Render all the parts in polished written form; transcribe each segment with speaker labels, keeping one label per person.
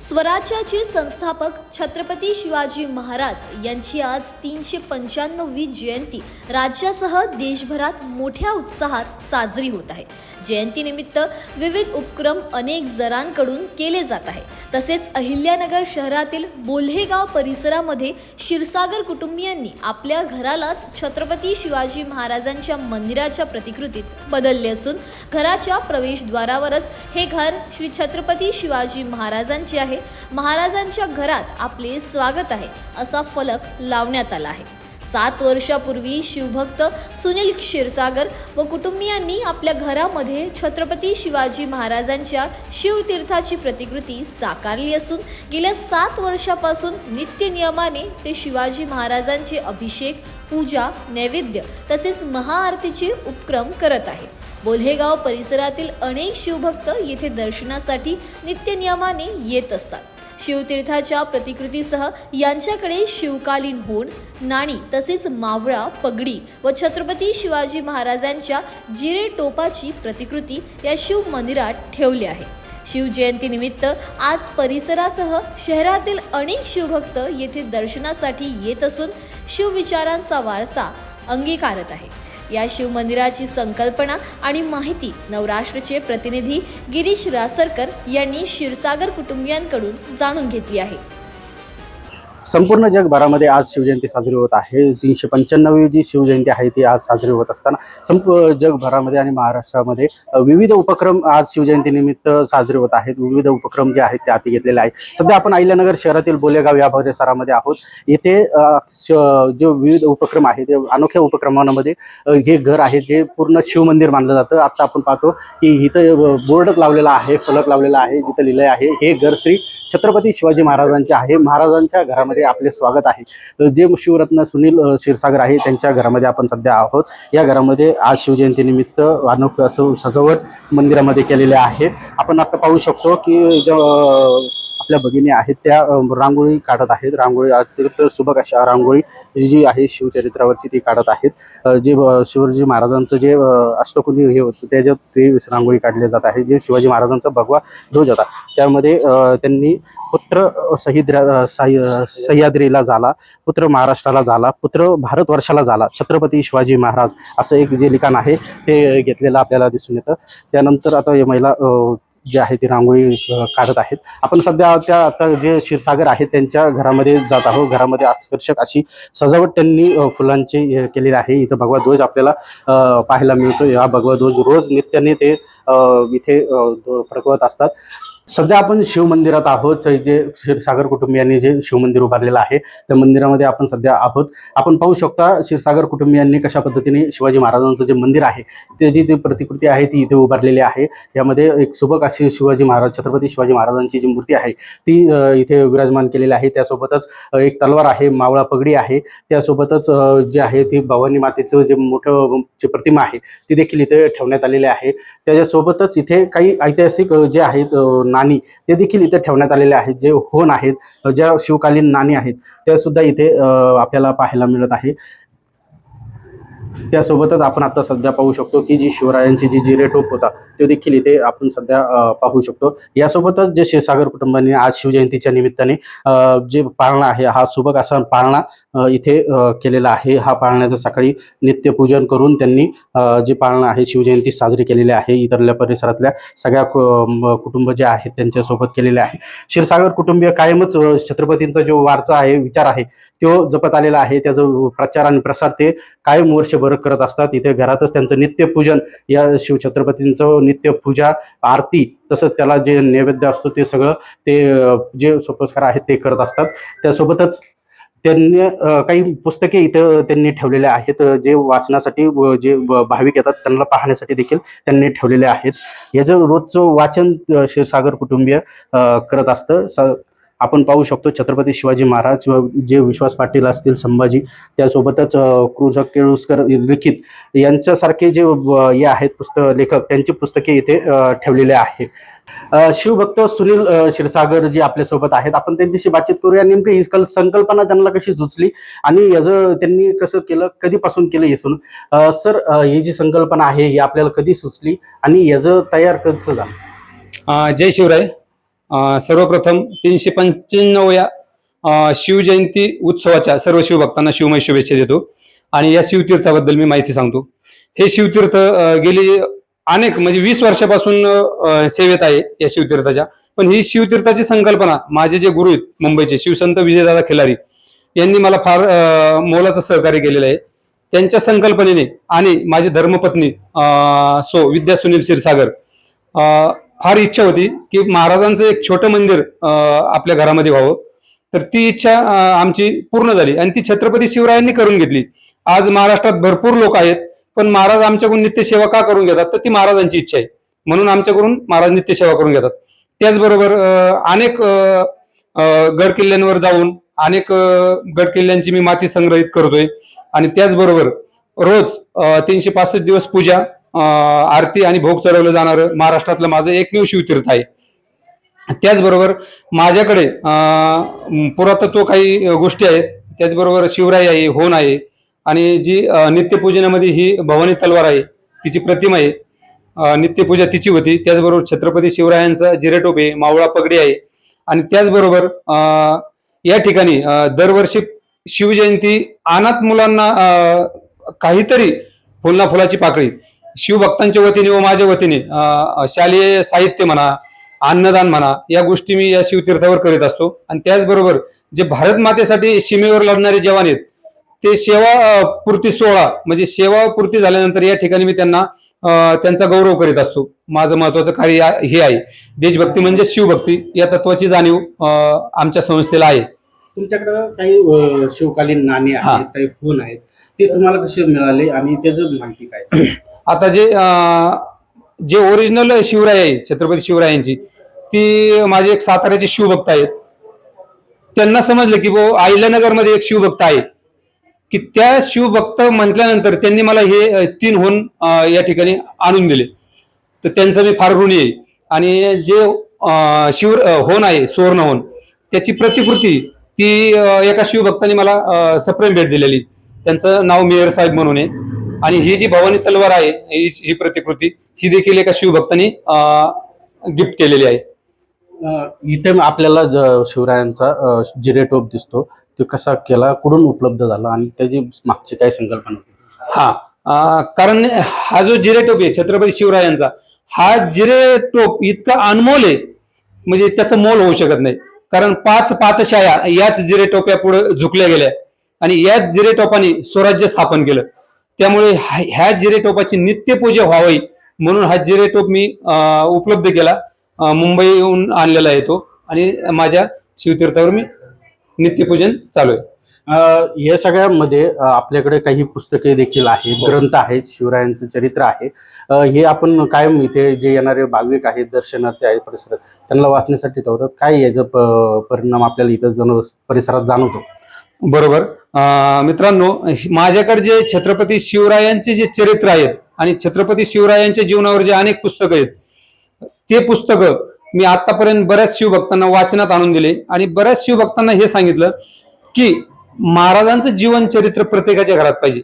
Speaker 1: स्वराज्याचे संस्थापक छत्रपती शिवाजी महाराज यांची आज 395वी जयंती राज्यासह देशभरात मोठ्या उत्साहात साजरी होत आहे। जयंतीनिमित्त विविध उपक्रम अनेक जणांकडून केले जात आहे। तसेच अहिल्यानगर शहरातील बोल्हेगाव परिसरामध्ये क्षीरसागर कुटुंबियांनी आपल्या घरालाच छत्रपती शिवाजी महाराजांच्या मंदिराच्या प्रतिकृतीत बदलले असून घराच्या प्रवेशद्वारावरच हे घर श्री छत्रपती शिवाजी महाराजांचे आहे, महाराजांच्या घरात आपले स्वागत आहे असा फलक लावण्यात आला आहे। 7 वर्षापूर्वी शिवभक्त सुनील क्षीरसागर व कुटुंबियांनी आपल्या घरामध्ये छत्रपती शिवाजी महाराजांच्या शिवतीर्थाची प्रतिकृती साकारली असून गेल्या 7 वर्षापासून नित्य नियमाने ते शिवाजी महाराजांचे अभिषेक, पूजा, नैवेद्य तसेच महाआरतीचे उपक्रम करत आहे। बोल्हेगाव परिसरातील अनेक शिवभक्त येथे दर्शनासाठी नित्य नियमाने येत असतात। शिवतीर्थाच्या प्रतिकृतीसह यांच्याकडे शिवकालीन होड, नाणी तसेच मावळा, पगडी व छत्रपती शिवाजी महाराजांच्या जिरे टोपाची प्रतिकृती या शिव मंदिरात ठेवली आहे। शिवजयंतीनिमित्त आज परिसरासह शहरातील अनेक शिवभक्त येथे दर्शनासाठी येत असून शिवविचारांचा वारसा अंगीकारत आहे। या शिव मंदिराची संकल्पना आणि माहिती नवराष्ट्रचे प्रतिनिधी गिरीश रासरकर यांनी क्षीरसागर कुटुंबियांकडून जाणून घेतली आहे।
Speaker 2: संपूर्ण जगभरामध्ये आज शिवजयंती साजरी होत आहे। 395वी जी शिवजयंती आहे ती आज साजरी होत असताना जगभरामध्ये आणि महाराष्ट्रामध्ये विविध उपक्रम आज शिवजयंतीनिमित्त साजरे होत आहेत। विविध उपक्रम जे आहेत ते हाती घेतलेले आहेत। सध्या आपण अहिल्यानगर शहरातील बोलेगाव या परिसरामध्ये आहोत। येथे जे विविध उपक्रम आहेत ते अनोख्या उपक्रमांमध्ये हे घर आहे जे पूर्ण शिवमंदिर मानलं जातं। आता आपण पाहतो की इथं बोर्ड लावलेला आहे, फलक लावलेला आहे, जिथं लिहिलं आहे हे घर श्री छत्रपती शिवाजी महाराजांचे आहे, महाराजांच्या घरामध्ये आपले स्वागत आहे। जे शिवरत्न सुनील क्षीरसागर आहे त्यांच्या घरामध्ये आपण सध्या आहोत। या घरामध्ये आज शिवजयंतीनिमित्त अनोखं असं सजावट मंदिरामध्ये केलेले आहे। आपण आता पाहू शकतो की आपल्या भगिनी आहेत त्या रांगोळी काढत आहेत। रांगोळी अत्यंत सुबक अशा रांगोळी जी आहे शिवचरित्रावरची ती काढत आहेत। जे शिवाजी महाराजांचं जे अष्टकोनी हे होतं त्याच्यात ते रांगोळी काढले जात आहे। जे शिवाजी महाराजांचा भगवा ध्वज होता त्यामध्ये त्यांनी पुत्र सह्याद्रीला झाला, पुत्र महाराष्ट्राला झाला, पुत्र भारतवर्षाला झाला, छत्रपती शिवाजी महाराज असं एक जे लिखाण आहे ते घेतलेलं आपल्याला दिसून येतं। त्यानंतर आता हे महिला जे आहे ती रांगोळी काढत आहेत। आपण सध्या आता जे क्षीरसागर आहेत त्यांच्या घरामध्ये जात आहोत। घरामध्ये आकर्षक अशी सजावट त्यांनी फुलांची केलेली आहे। इथं भगवा ध्वज आपल्याला पाहायला मिळतो। हा भगवा ध्वज रोज नित्याने ते इथे फडकवत असतात। सध्या आपण शिवमंदिरात आहोत। जे क्षीरसागर कुटुंबियांनी जे शिवमंदिर उभारलेलं आहे त्या मंदिरामध्ये आपण सध्या आहोत। आपण पाहू शकता क्षीरसागर कुटुंबियांनी कशा पद्धतीने शिवाजी महाराजांचं जे मंदिर आहे त्याची जी प्रतिकृती आहे ती इथे उभारलेली आहे। यामध्ये एक सुबक अशी शिवाजी महाराज, छत्रपती शिवाजी महाराजांची जी मूर्ती आहे ती इथे विराजमान केलेली आहे। त्यासोबतच एक तलवार आहे, मावळा पगडी आहे, त्यासोबतच जे आहे ती भवानी मातेचं जे मोठं जे प्रतिमा आहे ती देखील इथे ठेवण्यात आलेली आहे। त्याच्यासोबतच इथे काही ऐतिहासिक जे आहेत नाणी ते देखील इथे ठेवण्यात आलेले आहेत। जे होन आहेत, ज्या शिवकालीन नाणी आहेत त्या सुद्धा इथे आपल्याला पाहायला मिळत आहे। त्यासोबतच आपण आता सध्या पाहू शकतो की जी शिवरायांची जी जिरे टोप होता ते देखील इथे आपण सध्या पाहू शकतो। यासोबतच जे क्षीरसागर कुटुंबांनी आज शिवजयंतीच्या निमित्ताने जे पाळणा आहे हा सुबक असा पाळणा इथे केलेला आहे। हा पाळण्याचं सकाळी नित्यपूजन करून त्यांनी जे पाळणा आहे शिवजयंती साजरी केलेली आहे। इतरल्या परिसरातल्या सगळ्या कुटुंब जे आहेत त्यांच्यासोबत केलेले आहे। क्षीरसागर कुटुंबीय कायमच छत्रपतींचा जो वारसा आहे, विचार आहे तो जपत आलेला आहे। त्याचा प्रचार आणि प्रसार ते कायम वर्षभर करत असतात। इथे घरातच त्यांचं नित्यपूजन, या शिवछत्रपतींचं नित्यपूजा, आरती तसंच त्याला जे नैवेद्य असतो ते सगळं ते जे सोपस्कार आहेत ते करत असतात। त्यासोबतच त्यांनी काही पुस्तके इथं त्यांनी ठेवलेले आहेत जे वाचनासाठी जे भाविक येतात त्यांना पाहण्यासाठी देखील त्यांनी ठेवलेले आहेत। याचं रोजचं वाचन क्षीरसागर कुटुंबीय करत असतं। आपण पाहू शकतो छत्रपती शिवाजी महाराज, जे विश्वास पाटील असतील, संभाजी, त्यासोबतच कृ. केळुस्कर लिखित यांच्यासारखे जे हे आहेत लेखक त्यांची पुस्तके इथे ठेवलेले आहे। शिवभक्त सुनील क्षीरसागर जी आपल्यासोबत आहेत, आपण त्यांच्याशी बातचीत करूया। नेमकं ही संकल्पना त्यांना कशी सुचली आणि याचं त्यांनी कसं केलं, कधीपासून केलं हे सुन सर, ही जी संकल्पना आहे ही आपल्याला कधी सुचली आणि याचं तयार कसं झालं?
Speaker 3: जय शिवराय। सर्वप्रथम 395व्या शिवजयंती उत्सवाच्या सर्व शिवभक्तांना शिवमय शुभेच्छा देतो आणि या शिवतीर्थाबद्दल मी माहिती सांगतो. हे शिवतीर्थ गेली अनेक म्हणजे 20 वर्षापासून सेवेत आहे या शिवतीर्थाच्या. पण ही शिवतीर्थाची संकल्पना माझे जे गुरु आहेत मुंबईचे शिवसंत विजयदादा खिलारी यांनी मला फार मोलाचं सहकार्य केलेलं आहे. त्यांच्या संकल्पनेने आणि माझी धर्मपत्नी सो विद्या सुनील क्षीरसागर फार इच्छा होती की महाराजांचं एक छोटं मंदिर आपल्या घरामध्ये व्हावं. तर ती इच्छा आमची पूर्ण झाली आणि ती छत्रपती शिवरायांनी करून घेतली. आज महाराष्ट्रात भरपूर लोक आहेत, पण महाराज आमच्याकडून नित्यसेवा का करून घेतात, तर ती महाराजांची इच्छा आहे म्हणून आमच्याकडून महाराज नित्यसेवा करून घेतात. त्याचबरोबर अनेक गड किल्ल्यांवर जाऊन अनेक गड किल्ल्यांची मी माती संग्रहित करतोय आणि त्याचबरोबर रोज 365 दिवस पूजा, आरती आणि भोग चढवलं जाणारं महाराष्ट्रातलं माझं एकमेव शिवतीर्थ आहे. त्याचबरोबर माझ्याकडे पुरातत्व काही गोष्टी आहेत. त्याचबरोबर शिवराई आहे, होन आहे आणि जी नित्यपूजनामध्ये ही भवानी तलवार आहे, तिची प्रतिमा आहे. नित्यपूजा तिची होती. त्याचबरोबर छत्रपती शिवरायांचा जिरेटोप आहे, मावळा पगडी आहे आणि त्याचबरोबर या ठिकाणी दरवर्षी शिवजयंती अनाथ मुलांना काहीतरी फुलना फुलाची पाकळी शिवभक्तांच्या वतीने व माझ्या वतीने शालेय साहित्य म्हणा, अन्नदान म्हणा, या गोष्टी मी या शिवतीर्थावर करीत असतो. आणि त्याचबरोबर जे भारत मातेसाठी सीमेवर लढणारे जवान आहेत ते सेवा पूर्ती सोहळा म्हणजे सेवा पूर्ती झाल्यानंतर या ठिकाणी मी त्यांचा गौरव करीत असतो. माझं महत्वाचं कार्य हे आहे. देशभक्ती म्हणजे शिवभक्ती या तत्वाची जाणीव आमच्या संस्थेला आहे.
Speaker 2: तुमच्याकडे काही शिवकालीन नाणी आहेत, काही खून आहेत, ते तुम्हाला कसे मिळाले आणि त्याचं माहिती काय?
Speaker 3: आता जे ओरिजिनल शिवराय आहे छत्रपती शिवरायांची, ती माझे एक साताऱ्याचे शिवभक्त आहेत. त्यांना समजलं की अहिल्यानगरमध्ये एक शिवभक्त आहे, की त्या शिवभक्त म्हटल्यानंतर त्यांनी मला हे 3 होन या ठिकाणी आणून दिले. तर त्यांचं मी फार ऋणी आहे. आणि जे होन आहे सुवर्ण होन, त्याची प्रतिकृती ती एका शिवभक्तांनी मला सप्रेम भेट दिलेली. त्यांचं नाव मेयर साहेब म्हणून आहे. आणि ही जी भवानी तलवार आहे, ही प्रतिकृती ही देखील एका शिवभक्तांनी गिफ्ट केलेली आहे.
Speaker 2: इथे आपल्याला शिवरायांचा जिरेटोप दिसतो, तो कसा केला, कुठून उपलब्ध झाला आणि त्याची मागची काय संकल्पना होती?
Speaker 3: कारण हा जो जिरेटोप आहे छत्रपती शिवरायांचा, हा जिरेटोप इतका अनमोल आहे म्हणजे त्याचं मोल होऊ शकत नाही. कारण 5 पातशाया याच जिरेटोप्या पुढे झुकल्या गेल्या आणि याच जिरेटोपाने स्वराज्य स्थापन केलं. त्यामुळे ह्या जिरेटोपाची नित्यपूजा व्हावी म्हणून हा जिरेटोप मी उपलब्ध केला. मुंबईहून आणलेला आहे तो आणि माझ्या शिवतीर्थावर मी नित्यपूजन चालू आहे.
Speaker 2: या सगळ्यामध्ये आपल्याकडे काही पुस्तके देखील आहेत, ग्रंथ आहेत, शिवरायांचं चरित्र आहे. हे आपण कायम इथे जे येणारे भाविक आहेत, दर्शनार्थी आहेत परिसरात, त्यांना वाचण्यासाठी ठेवतात. काय याचा परिणाम आपल्याला इथं परिसरात जाणवतो?
Speaker 3: बरोबर. मित्रांनो, माझ्याकडे जे छत्रपती शिवरायांचे जे चरित्र आहेत आणि छत्रपती शिवरायांच्या जीवनावर जे अनेक पुस्तकं आहेत, ते पुस्तकं मी आतापर्यंत बऱ्याच शिवभक्तांना वाचनात आणून दिले आणि बऱ्याच शिवभक्तांना हे सांगितलं की महाराजांचं जीवन चरित्र प्रत्येकाच्या घरात पाहिजे.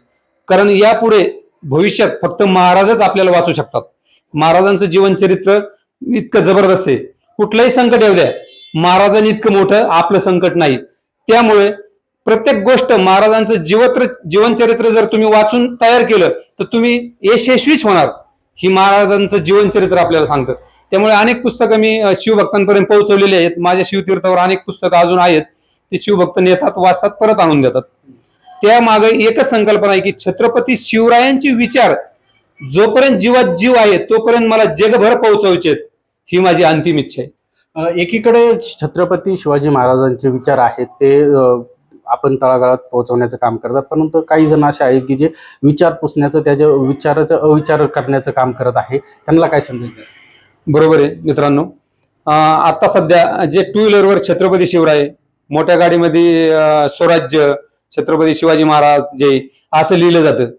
Speaker 3: कारण यापुढे भविष्यात फक्त महाराजच आपल्याला वाचू शकतात. महाराजांचं जीवन चरित्र इतकं जबरदस्त आहे. कुठलंही संकट येऊ द्या, महाराजांनी इतकं मोठं आपलं संकट नाही. त्यामुळे प्रत्येक गोष्ट महाराजांचं जीवनचरित्र जर तुम्ही वाचून तयार केलं तर तुम्ही यशस्वीच होणार, ही महाराजांचं जीवनचरित्र आपल्याला सांगतं. त्यामुळे अनेक पुस्तकं मी शिवभक्तांपर्यंत पोहोचवलेली आहेत. माझ्या शिवतीर्थावर अनेक पुस्तकं अजून आहेत, ते शिवभक्त नेतात, वाचतात, परत आणून देतात. त्यामागे एकच संकल्पना आहे की छत्रपती शिवरायांचे विचार जोपर्यंत जीवात जीव आहे तोपर्यंत मला जगभर पोहोचवायचे, ही माझी अंतिम इच्छा आहे.
Speaker 2: एकीकडे छत्रपती शिवाजी महाराजांचे विचार आहेत ते आपण तळागाळात पोहोचवण्याचं काम करतात, परंतु काही जण असे आहेत की जे विचार पुसण्याचं, त्याच्या विचाराचा अविचार करण्याचं काम करत आहे. त्यांना काय समजायचं?
Speaker 3: बरोबर आहे मित्रांनो. आता सध्या जे 2 व्हीलरवर छत्रपती शिवराय, मोठ्या गाडीमध्ये स्वराज्य, छत्रपती शिवाजी महाराज जय असं लिहिलं जातं,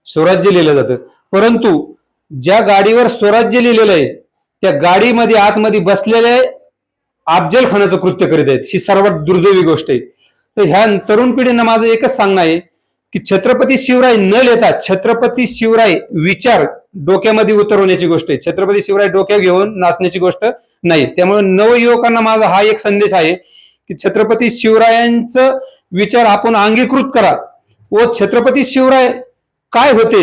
Speaker 3: स्वराज्य लिहिलं जातं. परंतु ज्या गाडीवर स्वराज्य लिहिलेलं आहे त्या गाडीमध्ये आतमध्ये बसलेले अफजल खानाचं कृत्य करीत आहेत. ही सर्वात दुर्दैवी गोष्ट आहे. तर ह्या तरुण पिढींना माझं एकच सांगणं आहे की छत्रपती शिवराय न लेता छत्रपती शिवराय विचार डोक्यामध्ये उतरवण्याची गोष्ट आहे. छत्रपती शिवराय डोक्यात घेऊन नाचण्याची गोष्ट नाही. त्यामुळे नवयुवकांना माझा हा एक संदेश आहे की छत्रपती शिवरायांचं विचार आपण अंगीकृत करा व छत्रपती शिवराय काय होते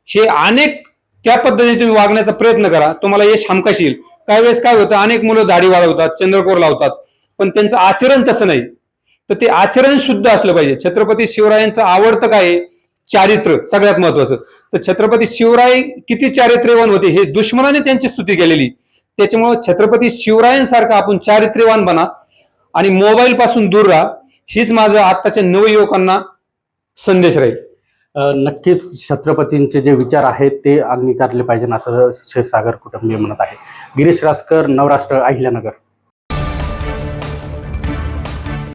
Speaker 3: हे अनेक त्या पद्धतीने तुम्ही वागण्याचा प्रयत्न करा, तुम्हाला यश हमखास येईल. काही वेळेस काय होतं, अनेक मुलं दाढी वाढवतात, चंद्रकोर लावतात, पण त्यांचं आचरण तसं नाही. तर ते आचरण शुद्ध असलं पाहिजे. छत्रपती शिवरायांचं आवडतं काय आहे? चारित्र्य सगळ्यात महत्वाचं. तर छत्रपती शिवराय किती चारित्र्यवान होते हे दुश्मनाने त्यांची स्तुती केलेली. त्याच्यामुळे छत्रपती शिवरायांसारखं आपण चारित्र्यवान बना आणि मोबाईल पासून दूर राहा, हीच माझं आत्ताच्या नवयुवकांना संदेश राहील.
Speaker 2: नक्कीच छत्रपतींचे जे विचार आहेत ते अंगीकारले पाहिजे असं क्षीरसागर कुटुंबीय म्हणत आहे. गिरीश रासकर, नवराष्ट्र, अहिल्यानगर.